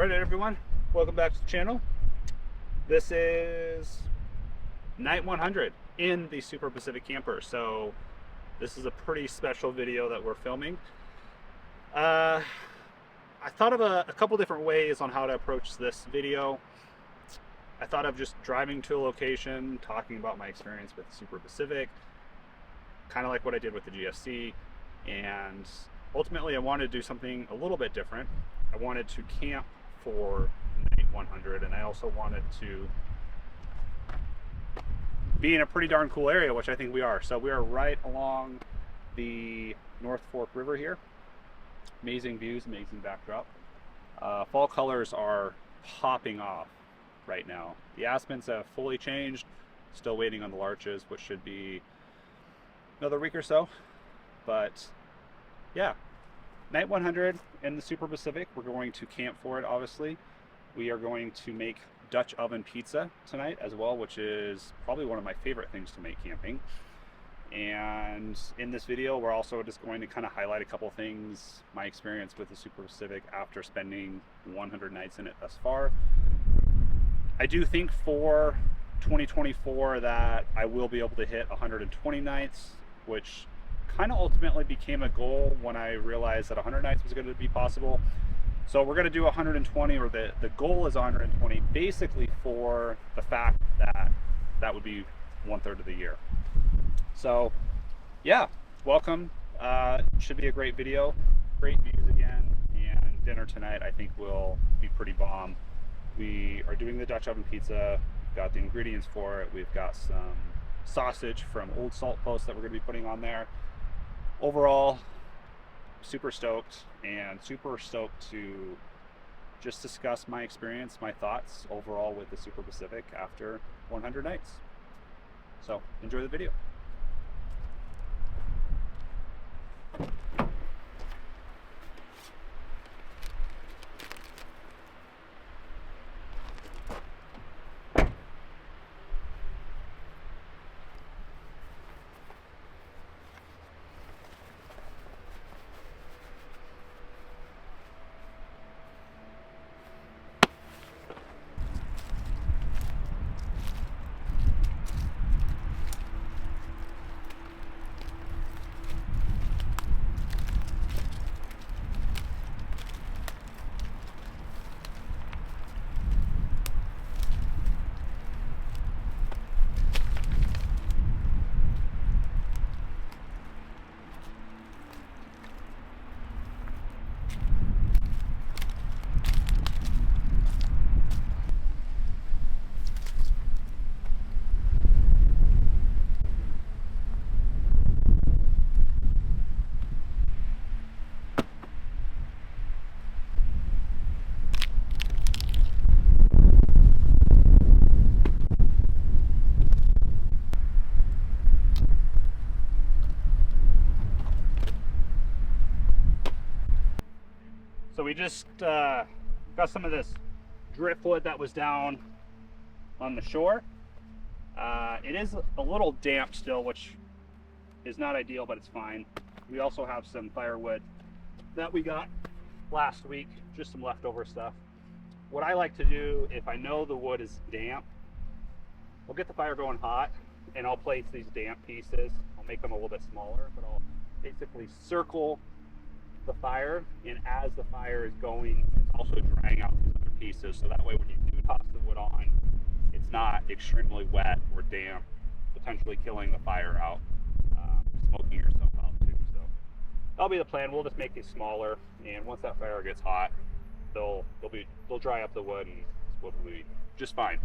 Alright everyone, welcome back to the channel. This is night 100 in the Super Pacific Camper. So this is a pretty special video that we're filming. I thought of a couple different ways on how to approach this video. I thought of just driving to a location, talking about my experience with the Super Pacific, kind of like what I did with the GSC, and ultimately I wanted to do something a little bit different. I wanted to camp for night 100, and I also wanted to be in a pretty darn cool area, which I think we are. So we are right along the North Fork River here. Amazing views, amazing backdrop. Fall colors are popping off right now. The aspens have fully changed. Still waiting on the larches, which should be another week or so. But yeah, night 100 in the Super Pacific. We're going to camp for it, obviously. We are going to make Dutch oven pizza tonight as well, which is probably one of my favorite things to make camping. And in this video, we're also just going to kind of highlight a couple things, my experience with the Super Pacific after spending 100 nights in it thus far. I do think for 2024 that I will be able to hit 120 nights, which kind of ultimately became a goal when I realized that 100 nights was going to be possible. So we're going to do 120, or the goal is 120, basically for the fact that that would be 1/3 of the year. So yeah, welcome. Should be a great video, great views again, and dinner tonight I think will be pretty bomb. We are doing the Dutch oven pizza, got the ingredients for it. We've got some sausage from Old Salt Post that we're going to be putting on there. Overall, super stoked, and super stoked to just discuss my experience, my thoughts overall with the Super Pacific after 100 nights. So enjoy the video. So we just got some of this driftwood that was down on the shore. It is a little damp still, which is not ideal, but it's fine. We also have some firewood that we got last week, just some leftover stuff. What I like to do, if I know the wood is damp, I'll get the fire going hot, and I'll place these damp pieces. I'll make them a little bit smaller, but I'll basically circle the fire, and as the fire is going, it's also drying out these other pieces, so that way when you do toss the wood on, it's not extremely wet or damp, potentially killing the fire out, smoking yourself out too. So that'll be the plan. We'll just make these smaller, and once that fire gets hot, they'll dry up the wood, and this wood will be just fine.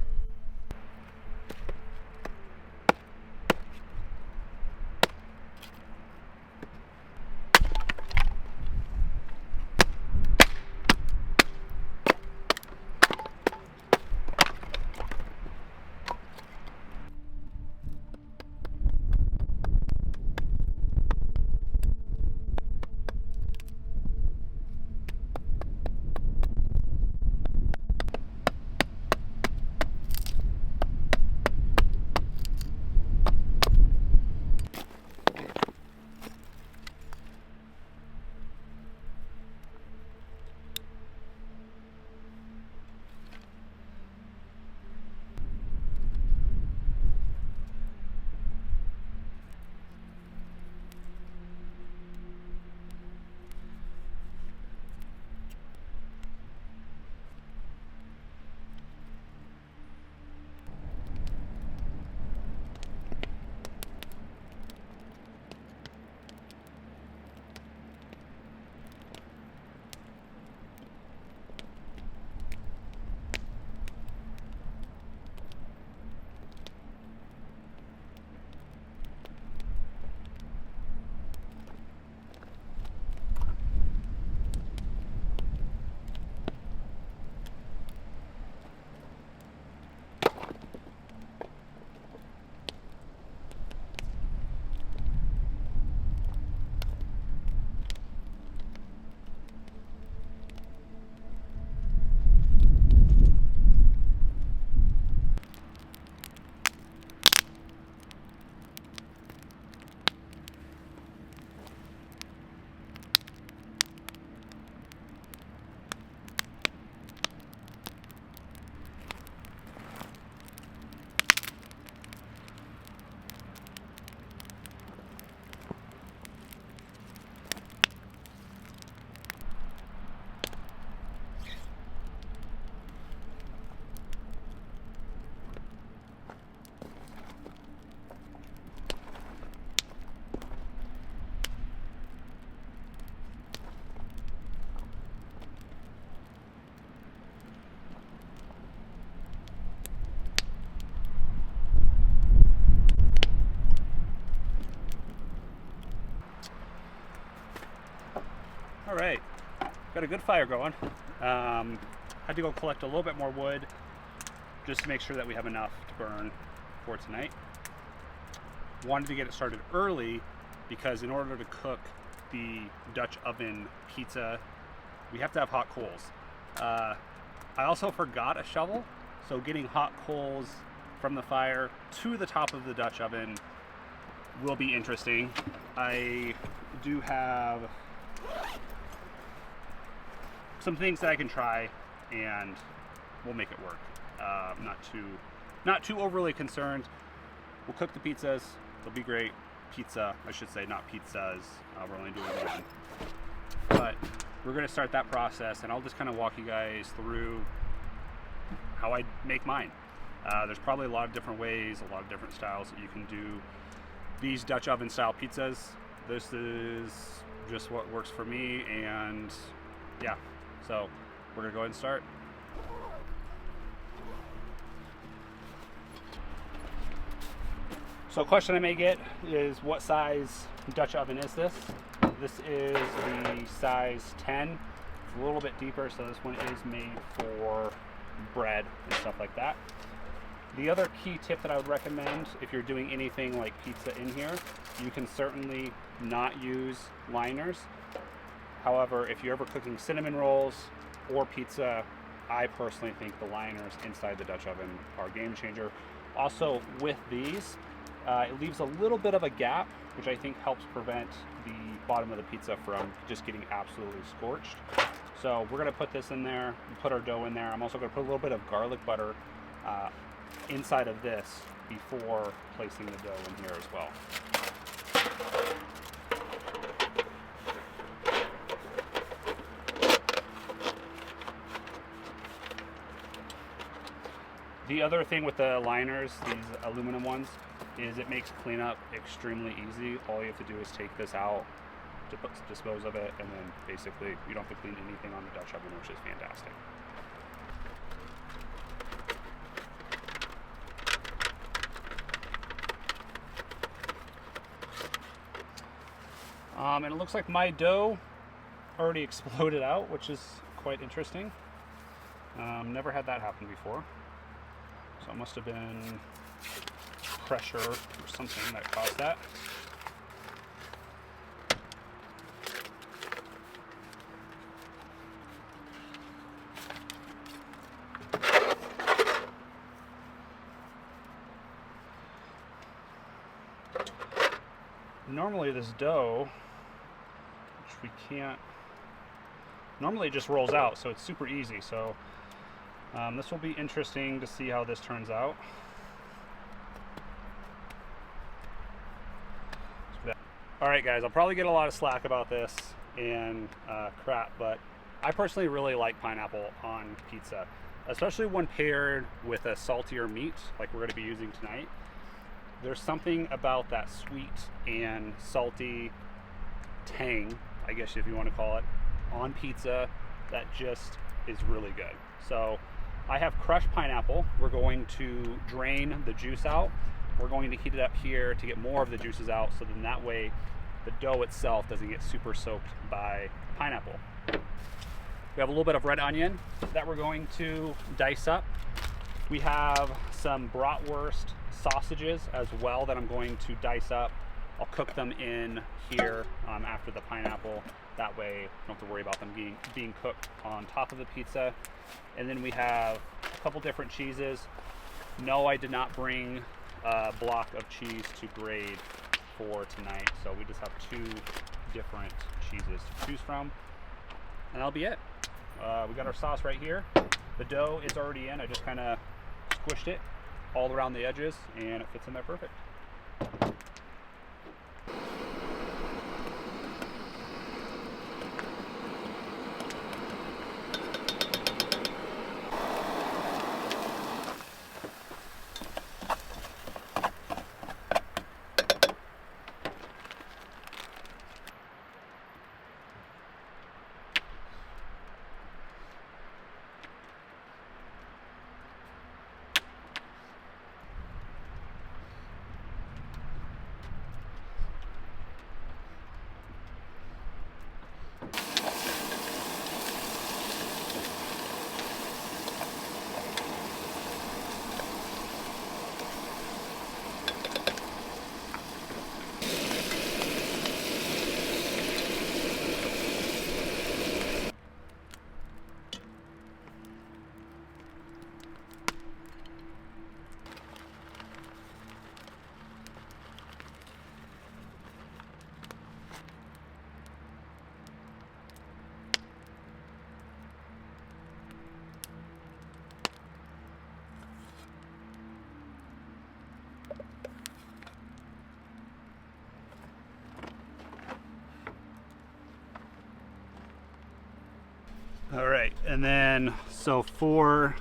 All right, got a good fire going. Had to go collect a little bit more wood just to make sure that we have enough to burn for tonight. Wanted to get it started early because in order to cook the Dutch oven pizza, we have to have hot coals. I also forgot a shovel, so getting hot coals from the fire to the top of the Dutch oven will be interesting. I do have some things that I can try and we'll make it work. Not too overly concerned. We'll cook the pizzas, they'll be great. Pizza, I should say, not pizzas. We're only doing one. But we're gonna start that process and I'll just kind of walk you guys through how I make mine. There's probably a lot of different ways, a lot of different styles that you can do these Dutch oven style pizzas. This is just what works for me, and yeah, so we're gonna go ahead and start. So a question I may get is, what size Dutch oven is this? This is the size 10. It's a little bit deeper, so this one is made for bread and stuff like that. The other key tip that I would recommend if you're doing anything like pizza in here, you can certainly not use liners. However, if you're ever cooking cinnamon rolls or pizza, I personally think the liners inside the Dutch oven are a game changer. Also, with these, it leaves a little bit of a gap, which I think helps prevent the bottom of the pizza from just getting absolutely scorched. So we're gonna put this in there, put our dough in there. I'm also gonna put a little bit of garlic butter inside of this before placing the dough in here as well. The other thing with the liners, these aluminum ones, is it makes cleanup extremely easy. All you have to do is take this out, dispose of it, and then basically you don't have to clean anything on the Dutch oven, which is fantastic. And it looks like my dough already exploded out, which is quite interesting. Never had that happen before. So it must have been pressure or something that caused that. Normally this dough, which we can't, normally it just rolls out, so it's super easy. So this will be interesting to see how this turns out. All right, guys, I'll probably get a lot of slack about this and crap, but I personally really like pineapple on pizza, especially when paired with a saltier meat like we're going to be using tonight. There's something about that sweet and salty tang, I guess if you want to call it, on pizza that just is really good. So I have crushed pineapple. We're going to drain the juice out. We're going to heat it up here to get more of the juices out, so then that way the dough itself doesn't get super soaked by pineapple. We have a little bit of red onion that we're going to dice up. We have some bratwurst sausages as well that I'm going to dice up. I'll cook them in here after the pineapple. That way you don't have to worry about them being cooked on top of the pizza. And then we have a couple different cheeses. No, I did not bring a block of cheese to grade for tonight, so we just have two different cheeses to choose from, and that'll be it. We got our sauce right here. The dough is already in. I just kind of squished it all around the edges and it fits in there perfect. All right, and then so for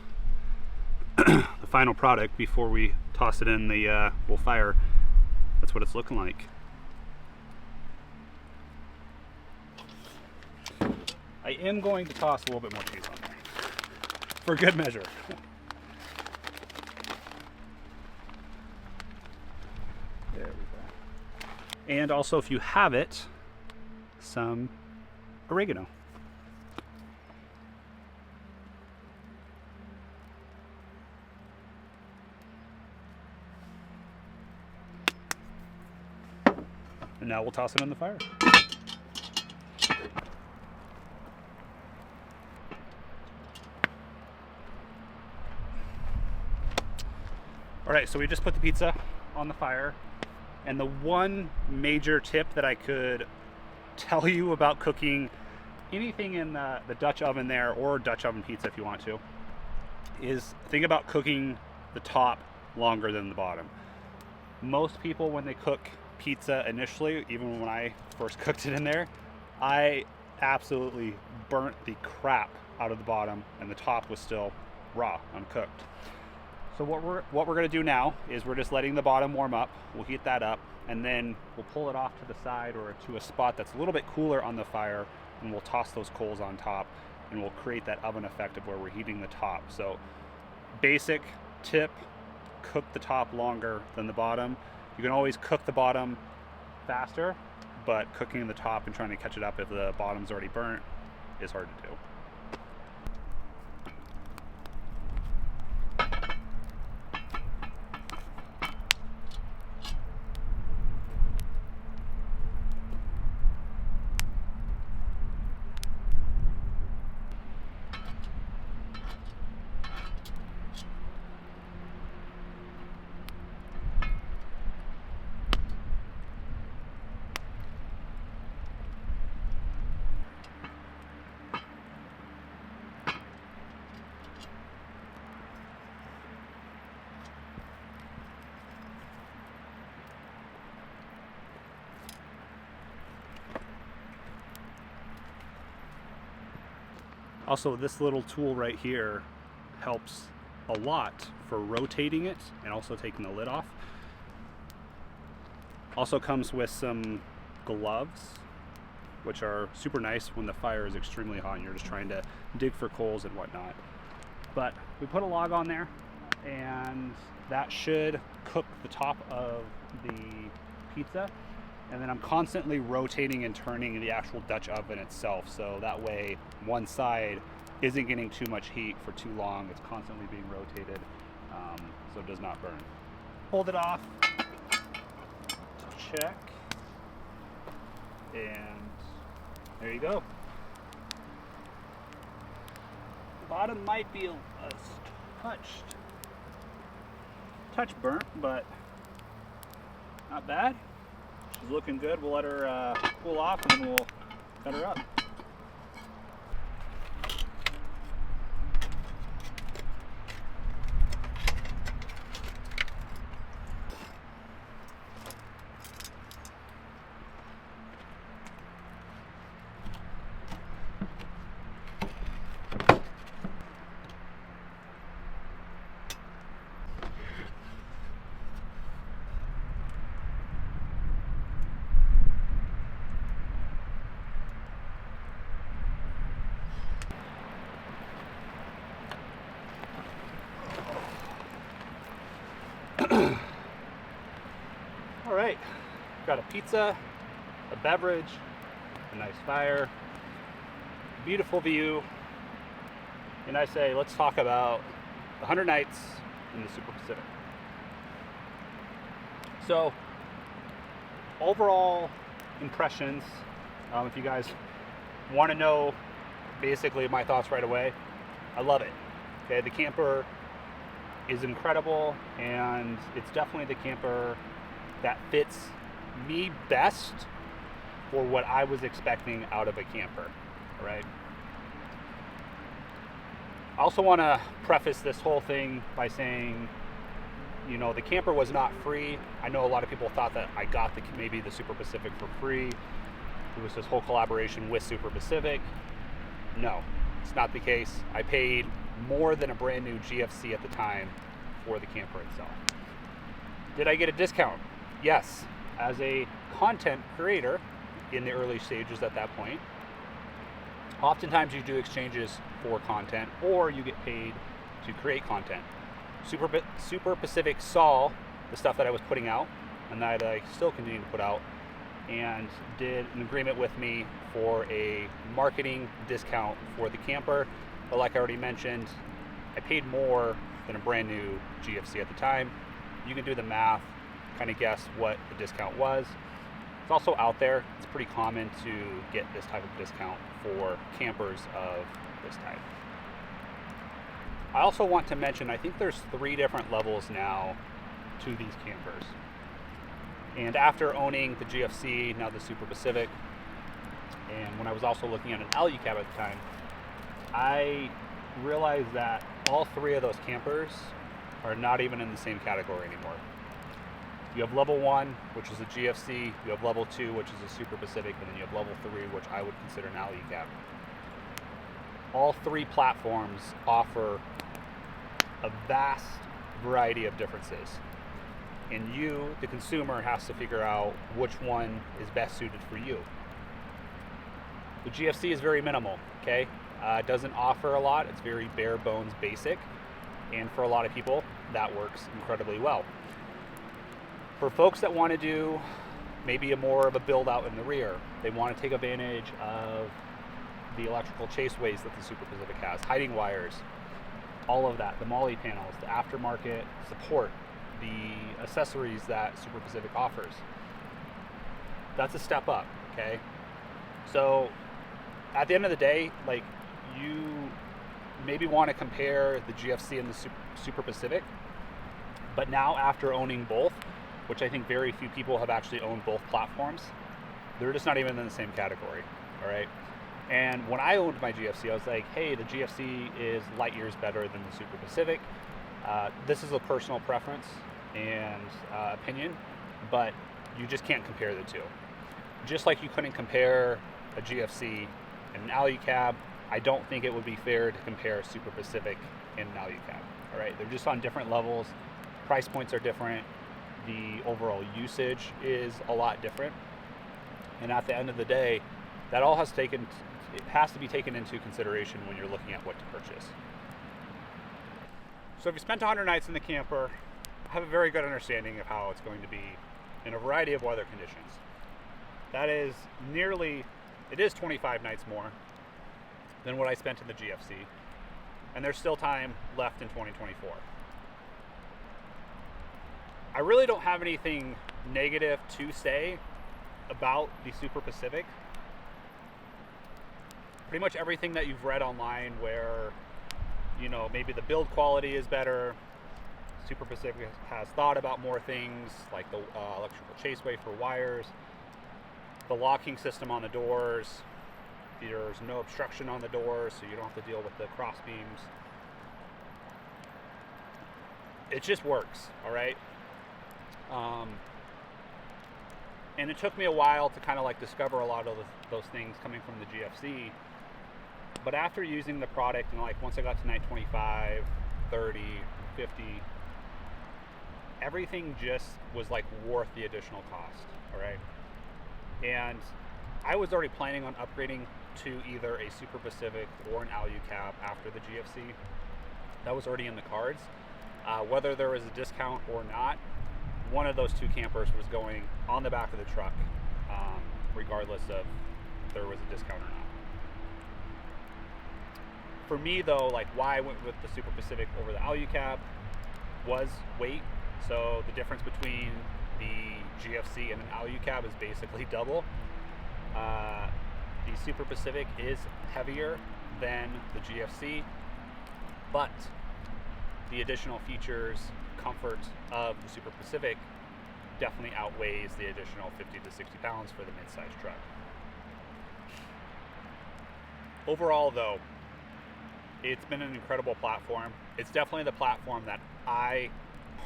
the final product before we toss it in the we'll fire, that's what it's looking like. I am going to toss a little bit more cheese on there for good measure. There we go. And also, if you have it, some oregano. And now we'll toss it in the fire. All right, so we just put the pizza on the fire. And the one major tip that I could tell you about cooking anything in the Dutch oven there, or Dutch oven pizza if you want to, is think about cooking the top longer than the bottom. Most people, when they cook pizza initially, even when I first cooked it in there, I absolutely burnt the crap out of the bottom, and the top was still raw, uncooked. So what we're going to do now is we're just letting the bottom warm up. We'll heat that up, and then we'll pull it off to the side or to a spot that's a little bit cooler on the fire, and we'll toss those coals on top, and we'll create that oven effect of where we're heating the top. So basic tip, cook the top longer than the bottom. You can always cook the bottom faster, but cooking the top and trying to catch it up if the bottom's already burnt is hard to do. Also, this little tool right here helps a lot for rotating it and also taking the lid off. Also comes with some gloves, which are super nice when the fire is extremely hot and you're just trying to dig for coals and whatnot. But we put a log on there, and that should cook the top of the pizza. And then I'm constantly rotating and turning the actual Dutch oven itself, so that way one side isn't getting too much heat for too long. It's constantly being rotated, so it does not burn. Hold it off, check, and there you go. The bottom might be a touch burnt, but not bad. She's looking good. We'll let her cool off, and then we'll cut her up. All right, got a pizza, a beverage, a nice fire, beautiful view, and I say let's talk about the 100 nights in the Super Pacific. So, overall impressions, if you guys want to know basically my thoughts right away, I love it. Okay, the camper is incredible, and it's definitely the camper that fits me best for what I was expecting out of a camper, all right? I also want to preface this whole thing by saying, you know, the camper was not free. I know a lot of people thought that I got maybe the Super Pacific for free. It was this whole collaboration with Super Pacific. No, It's not the case. I paid more than a brand new GFC at the time for the camper itself. Did I get a discount? Yes. As a content creator in the early stages at that point, oftentimes you do exchanges for content or you get paid to create content. Super Pacific saw the stuff that I was putting out and that I still continue to put out, and did an agreement with me for a marketing discount for the camper. But like I already mentioned, I paid more than a brand new GFC at the time. You can do the math, kind of guess what the discount was. It's also out there. It's pretty common to get this type of discount for campers of this type. I also want to mention, I think there's 3 different levels now to these campers. And after owning the GFC, now the Super Pacific, and when I was also looking at an Alu cab at the time, I realized that all 3 of those campers are not even in the same category anymore. You have level 1, which is a GFC, you have level 2, which is a Super Pacific, and then you have level 3, which I would consider an Alu cab. All 3 platforms offer a vast variety of differences. And you, the consumer, has to figure out which one is best suited for you. The GFC is very minimal, okay? It doesn't offer a lot. It's very bare bones basic. And for a lot of people, that works incredibly well. For folks that want to do maybe more of a build out in the rear, they want to take advantage of the electrical chaseways that the Super Pacific has, hiding wires, all of that, the MOLLE panels, the aftermarket support, the accessories that Super Pacific offers. That's a step up, okay? So at the end of the day, like, you maybe want to compare the GFC and the Super Pacific, but now after owning both, which I think very few people have actually owned both platforms, they're just not even in the same category, all right? And when I owned my GFC, I was like, hey, the GFC is light years better than the Super Pacific. This is a personal preference and opinion, but you just can't compare the two. Just like you couldn't compare a GFC and an Alu cab, I don't think it would be fair to compare Super Pacific and an Alu cab. All right, they're just on different levels. Price points are different. The overall usage is a lot different. And at the end of the day, that all has to be taken into consideration when you're looking at what to purchase. So if you spent 100 nights in the camper, have a very good understanding of how it's going to be in a variety of weather conditions. That is it is 25 nights more than what I spent in the GFC, and there's still time left in 2024. I really don't have anything negative to say about the Super Pacific. Pretty much everything that you've read online where, you know, maybe the build quality is better, Super Pacific has thought about more things like the electrical chaseway for wires, the locking system on the doors, there's no obstruction on the doors, so you don't have to deal with the cross beams. It just works, all right? And it took me a while to kind of like discover a lot of those things coming from the GFC. But after using the product, and like once I got to night 25, 30, 50, everything just was like worth the additional cost, all right? And I was already planning on upgrading to either a Super Pacific or an Alu cab after the GFC. That was already in the cards. Whether there was a discount or not, one of those 2 campers was going on the back of the truck, regardless of if there was a discount or not. For me though, like why I went with the Super Pacific over the Alu cab was weight. So the difference between the GFC and an Alu cab is basically double. The Super Pacific is heavier than the GFC, but the additional features, comfort of the Super Pacific definitely outweighs the additional 50 to 60 pounds for the mid-size truck. Overall though, it's been an incredible platform. It's definitely the platform that I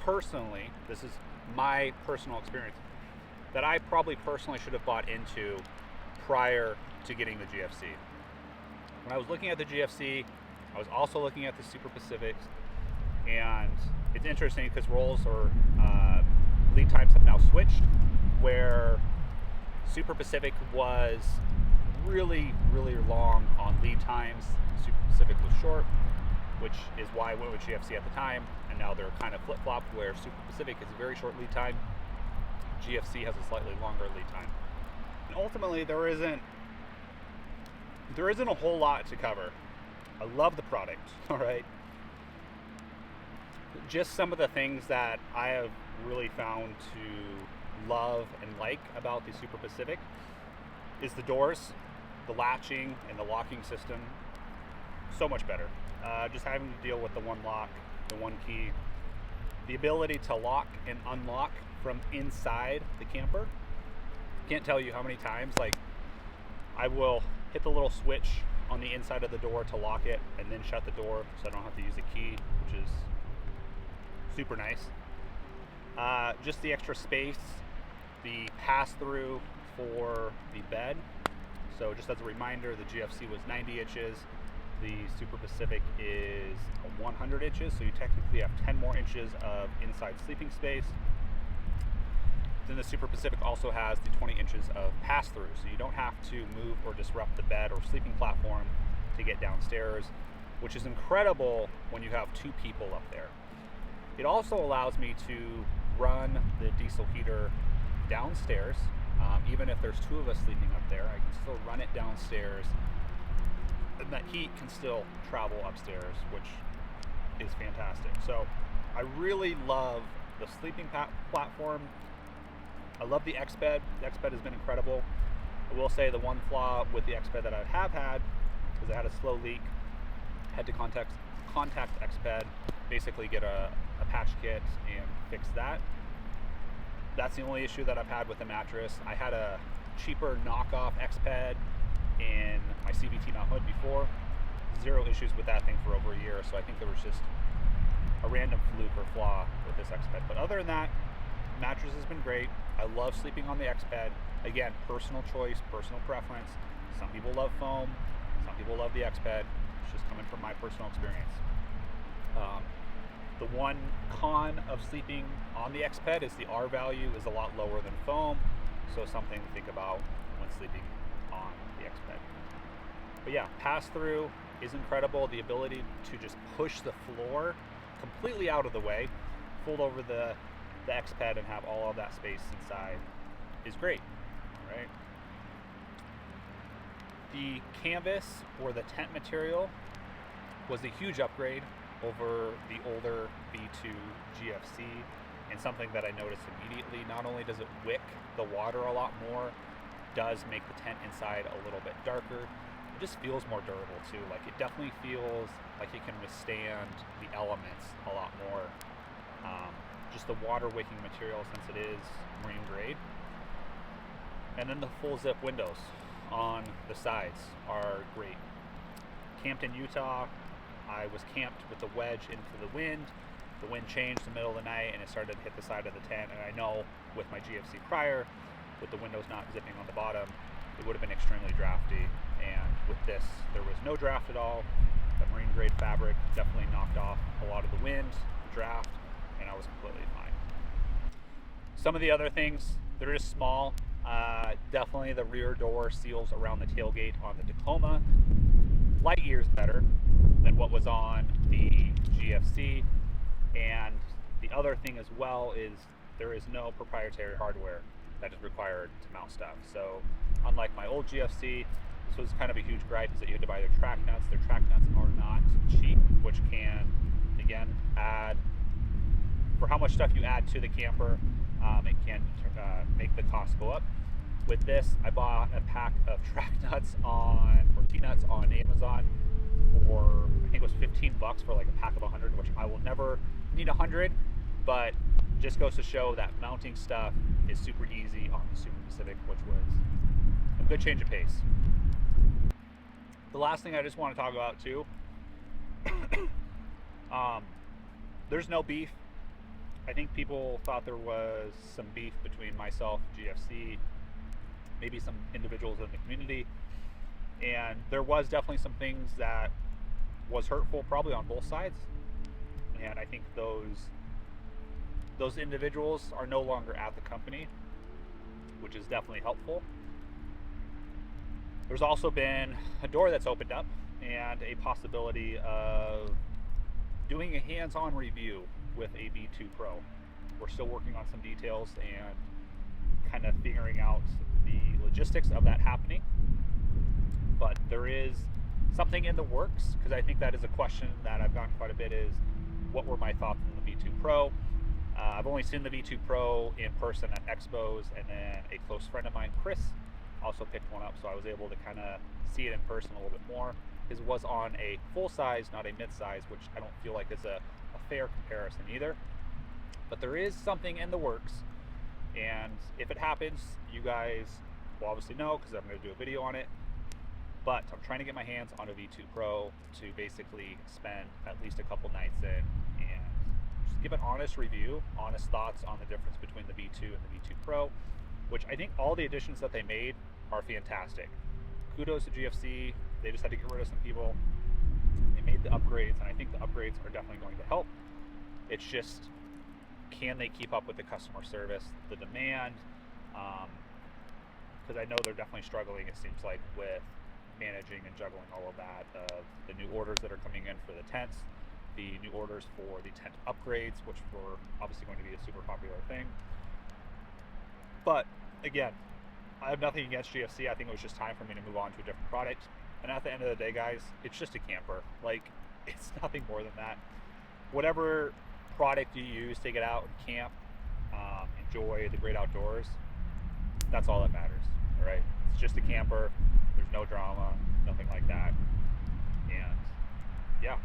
personally, this is my personal experience, that I probably personally should have bought into prior to getting the GFC. when I was looking at the GFC, I was also looking at the Super Pacifics, and it's interesting because rolls or lead times have now switched, where Super Pacific was really, really long on lead times. Super Pacific was short, which is why I went with GFC at the time, and now they're kind of flip-flopped where Super Pacific is a very short lead time, GFC has a slightly longer lead time. And ultimately, there isn't a whole lot to cover. I love the product, all right? Just some of the things that I have really found to love and like about the Super Pacific is the doors, the latching, and the locking system. So much better. Just having to deal with the one lock, the one key, the ability to lock and unlock from inside the camper. Can't tell you how many times, like, I will hit the little switch on the inside of the door to lock it and then shut the door so I don't have to use a key, which is super nice. Just the extra space, the pass-through for the bed. So just as a reminder, the GFC was 90 inches. The Super Pacific is 100 inches, so you technically have 10 more inches of inside sleeping space. Then the Super Pacific also has the 20 inches of pass-through, so you don't have to move or disrupt the bed or sleeping platform to get downstairs, which is incredible when you have two people up there. It also allows me to run the diesel heater downstairs. Even if there's two of us sleeping up there, I can still run it downstairs, and that heat can still travel upstairs, which is fantastic. So I really love the sleeping platform. I love the X bed. The X bed has been incredible. I will say the one flaw with the X bed that I have had is I had a slow leak. Had to contact X bed, basically get a patch kit and fix that. That's the only issue that I've had with the mattress. I had a cheaper knockoff X bed in my CVT Mount Hood before. Zero issues with that thing for over a year, so I think there was just a random fluke or flaw with this X bed. But other than that, mattress has been great. I love sleeping on the X bed. Again, personal choice, personal preference. Some people love foam, some people love the X bed. It's just coming from my personal experience. The one con of sleeping on the X bed is the R value is a lot lower than foam, so something to think about when sleeping on the X bed. But yeah, pass through is incredible. The ability to just push the floor completely out of the way, fold over the X bed and have all of that space inside is great, right? The canvas or the tent material was a huge upgrade over the older B2 GFC, and something that I noticed immediately. Not only does it wick the water a lot more, does make the tent inside a little bit darker. It just feels more durable too. Like, it definitely feels like it can withstand the elements a lot more. Just the water wicking material, since it is marine grade. And then the full zip windows on the sides are great. Camped in Utah, I was camped with the wedge into the wind. The wind changed in the middle of the night and it started to hit the side of the tent, and I know with my GFC prior, with the windows not zipping on the bottom, it would have been extremely drafty. And with this, there was no draft at all. The marine grade fabric definitely knocked off a lot of the wind, the draft, and I was completely fine. Some of the other things, they're just small. Definitely the rear door seals around the tailgate on the Tacoma, light years better than what was on the GFC. And the other thing as well is there is no proprietary hardware that is required to mount stuff. So unlike my old GFC, this was kind of a huge gripe, is that you had to buy their track nuts. Their track nuts are not cheap, which can, again, add, for how much stuff you add to the camper, it can make the cost go up. With this, I bought a pack of track nuts or T-nuts on Amazon for, I think it was $15 for like a pack of 100, which I will never need 100, but just goes to show that mounting stuff is super easy on the Super Pacific, which was a good change of pace. The last thing I just want to talk about too, there's no beef. I think people thought there was some beef between myself, GFC, maybe some individuals in the community. And there was definitely some things that was hurtful, probably on both sides. And I think those individuals are no longer at the company, which is definitely helpful. There's also been a door that's opened up and a possibility of doing a hands-on review with a V2 Pro. We're still working on some details and kind of figuring out the logistics of that happening. But there is something in the works, because I think that is a question that I've gotten quite a bit, is what were my thoughts on the V2 Pro? I've only seen the V2 Pro in person at expos, and then a close friend of mine, Chris, also picked one up, so I was able to kind of see it in person a little bit more. His was on a full size, not a mid size, which I don't feel like is a fair comparison either. But there is something in the works, and if it happens, you guys will obviously know, because I'm going to do a video on it. But I'm trying to get my hands on a V2 Pro to basically spend at least a couple nights in and just give an honest review, honest thoughts on the difference between the V2 and the V2 Pro, which I think all the additions that they made are fantastic. Kudos to GFC. They just had to get rid of some people. They made the upgrades, and I think the upgrades are definitely going to help. It's just, can they keep up with the customer service, the demand? Because I know they're definitely struggling, it seems like, with managing and juggling all of that, the new orders that are coming in for the tents, the new orders for the tent upgrades, which were obviously going to be a super popular thing. But again, I have nothing against GFC. I think it was just time for me to move on to a different product. And at the end of the day, guys, it's just a camper. Like, it's nothing more than that. Whatever product you use, take it out and camp, enjoy the great outdoors. That's all that matters, all right? It's just a camper. There's no drama, nothing like that. And yeah.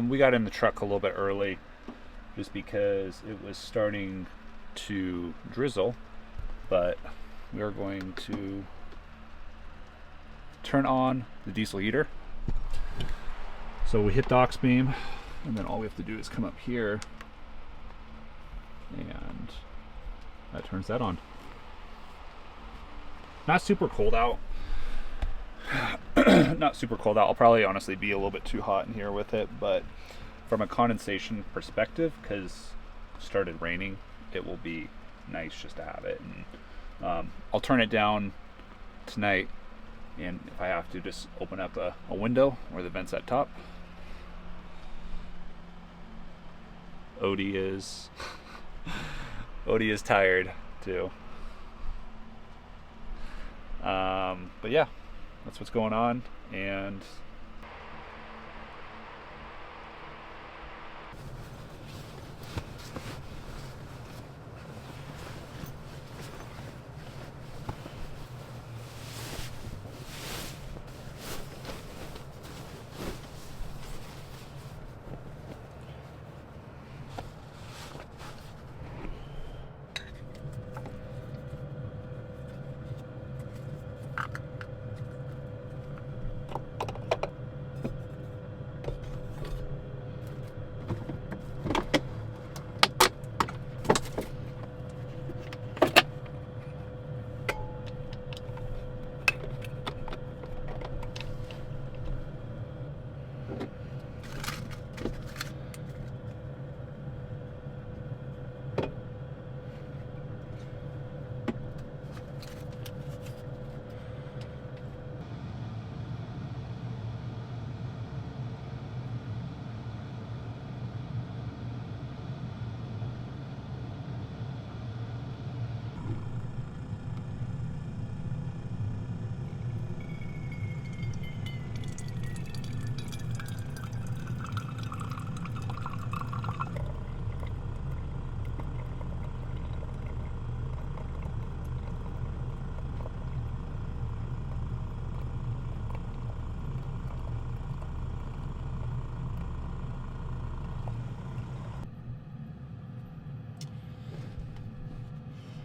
We got in the truck a little bit early just because it was starting to drizzle, but we are going to turn on the diesel heater. So we hit dox beam, and then all we have to do is come up here and that turns that on. Not super cold out. not super cold out. I'll probably honestly be a little bit too hot in here with it, but from a condensation perspective, because it started raining, it will be nice just to have it. And I'll turn it down tonight, and if I have to, just open up a window where the vent's at top. Odie is Odie is tired too. But yeah, that's what's going on. And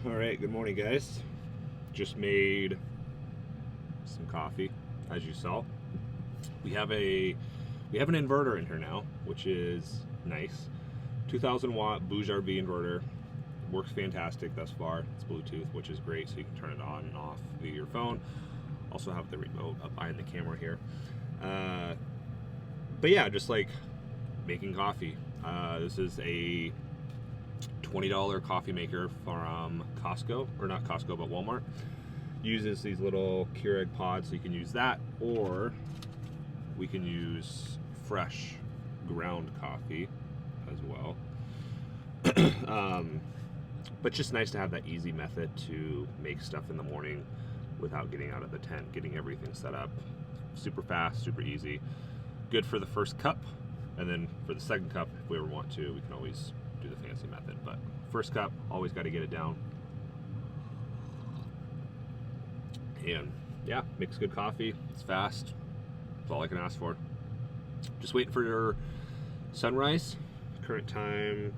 all right, good morning, guys. Just made some coffee, as you saw. We have an inverter in here now, which is nice. 2,000 watt Bouge RV inverter. Works fantastic thus far. It's Bluetooth, which is great, so you can turn it on and off via your phone. Also have the remote up behind the camera here. But yeah, just like making coffee. This is a $20 coffee maker from Costco, or not Costco, but Walmart. Uses these little Keurig pods, so you can use that, or we can use fresh ground coffee as well. But just nice to have that easy method to make stuff in the morning without getting out of the tent, getting everything set up. Super fast, super easy. Good for the first cup, and then for the second cup, if we ever want to, we can always do the fancy method. But first cup, always got to get it down. And yeah, makes good coffee. It's fast. That's all I can ask for. Just waiting for your sunrise. Current time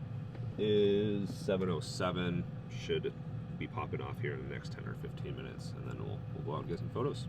is 7:07. Should be popping off here in the next 10 or 15 minutes, and then we'll go out and get some photos.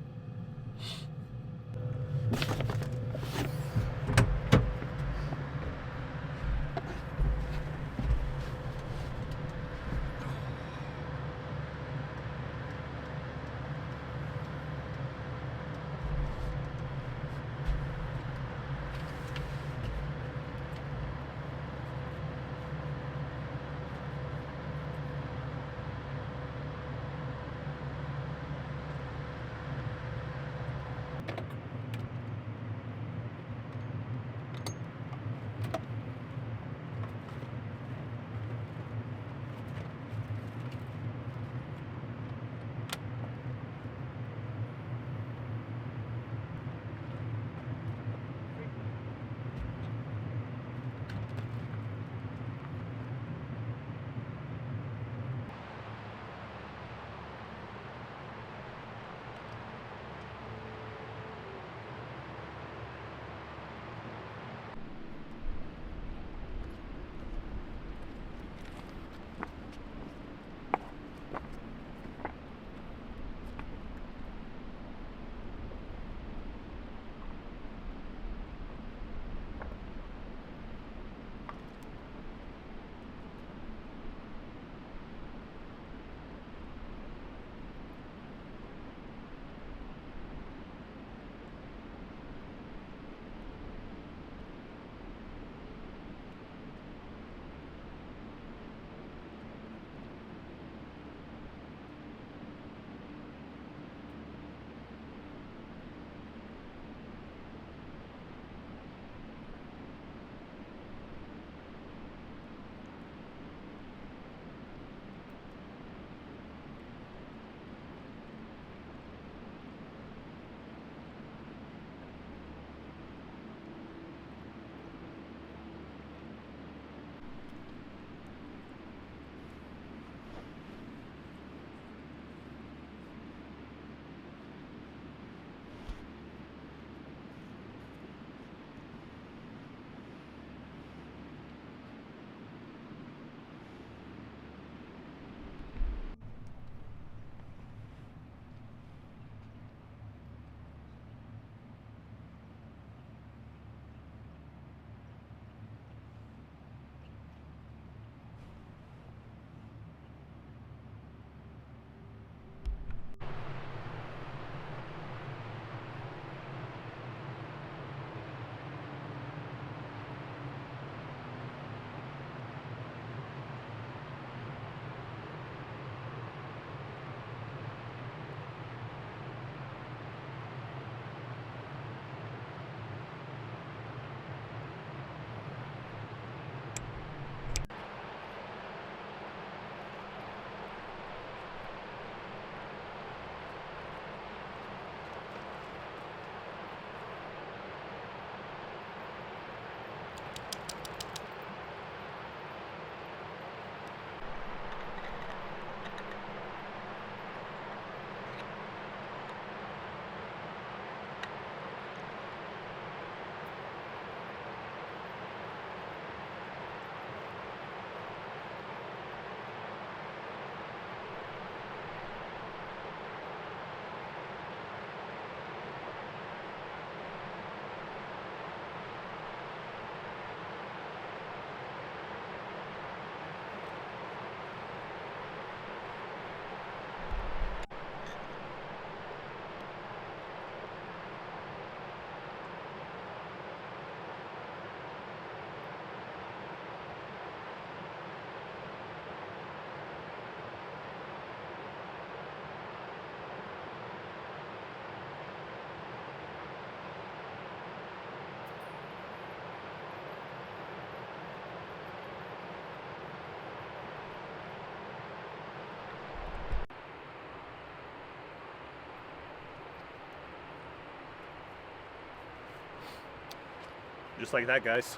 Just like that, guys.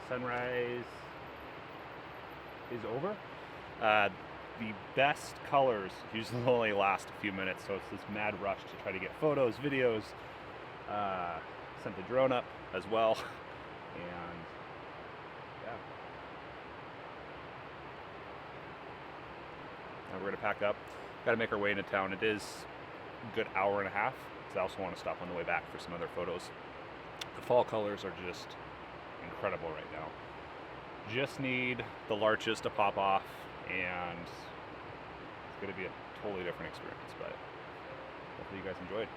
Sunrise is over. The best colors usually only last a few minutes, so it's this mad rush to try to get photos, videos. Sent the drone up as well, and yeah. Now we're gonna pack up. Gotta make our way into town. It is a good hour and a half, because I also want to stop on the way back for some other photos. The fall colors are just incredible right now. Just need the larches to pop off, and it's going to be a totally different experience, but hopefully you guys enjoyed.